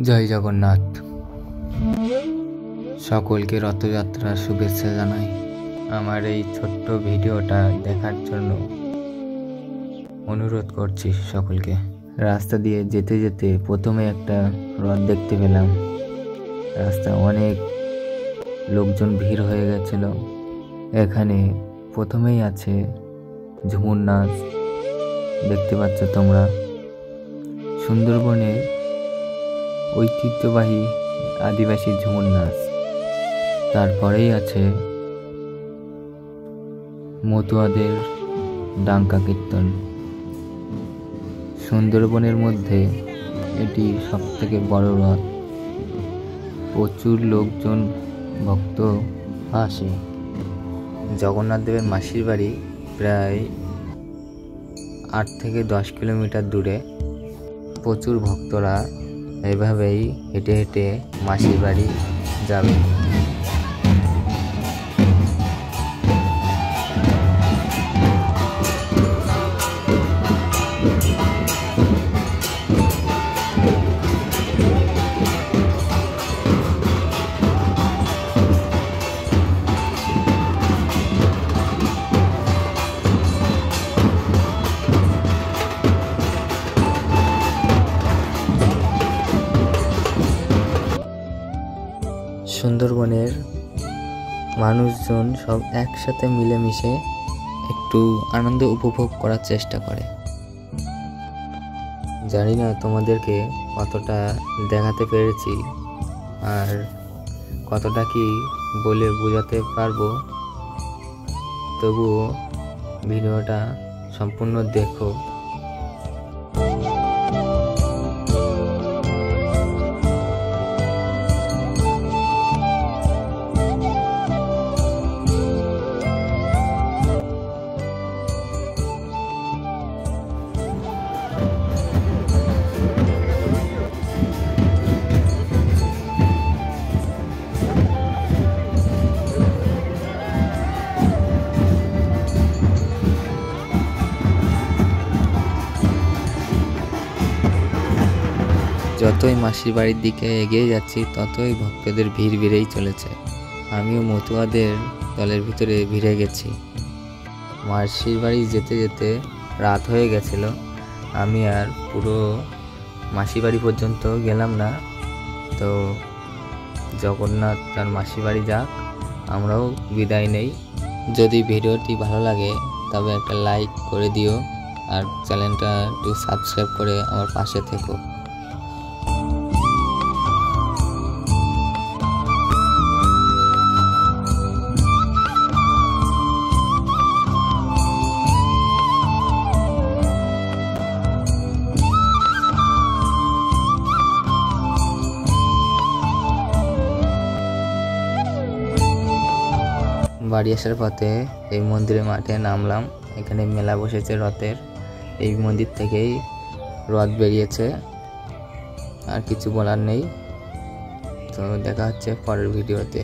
জয় জগন্নাথ। সকলকে রথযাত্রার শুভেচ্ছা জানাই। আমার এই ছোট্ট ভিডিওটা দেখার জন্য অনুরোধ করছি সকলকে। রাস্তা দিয়ে যেতে যেতে প্রথমে একটা রথ দেখতে পেলাম। রাস্তায় অনেক লোকজন ভিড় হয়ে গেছিল। এখানে প্রথমেই আছে ঝুমুর নাচ, দেখতে পাচ্ছ তোমরা। সুন্দরবনের ঐতিহ্যবাহী আদিবাসী ঝুমুর নাচ। তারপরেই আছে মতুয়াদের ডাঙ্কা কীর্তন। সুন্দরবনের মধ্যে এটি সবথেকে বড় রথ। প্রচুর লোকজন ভক্ত আসে। জগন্নাথ দেবের মাসির বাড়ি প্রায় 8 থেকে 10 কিলোমিটার দূরে। প্রচুর ভক্তরা এভাবেই হেঁটে হেঁটে মাসির বাড়ি যাবে। সুন্দরবনের মানুষজন সব একসাথে মিলেমিশে একটু আনন্দ উপভোগ করার চেষ্টা করে। জানি না তোমাদেরকে কতটা দেখাতে পেরেছি আর কতটা কি বলে বোঝাতে পারবো, তবুও ভিডিওটা সম্পূর্ণ দেখো। যতই মাসির বাড়ির দিকে এগিয়ে যাচ্ছি ততই ভক্তদের ভিড় বেড়েই চলেছে। আমিও মতুয়াদের দলের ভিতরে ভিড়ে গেছি। মাসির বাড়ি যেতে যেতে রাত হয়ে গেছিল। আমি আর পুরো মাসির বাড়ি পর্যন্ত গেলাম না। তো জগন্নাথ তার মাসির বাড়ি যাক, আমরাও বিদায় নেই। যদি ভিডিওটি ভালো লাগে তবে একটা লাইক করে দিও আর চ্যানেলটা একটু সাবস্ক্রাইব করে আমার পাশে থেকো। বাড়ি আসার পথে এই মন্দিরের মাঠে নামলাম। এখানে মেলা বসেছে রথের। এই মন্দির থেকেই রথ বেরিয়েছে, আর কিছু বলার নেই। তো দেখা হচ্ছে পরের ভিডিওতে।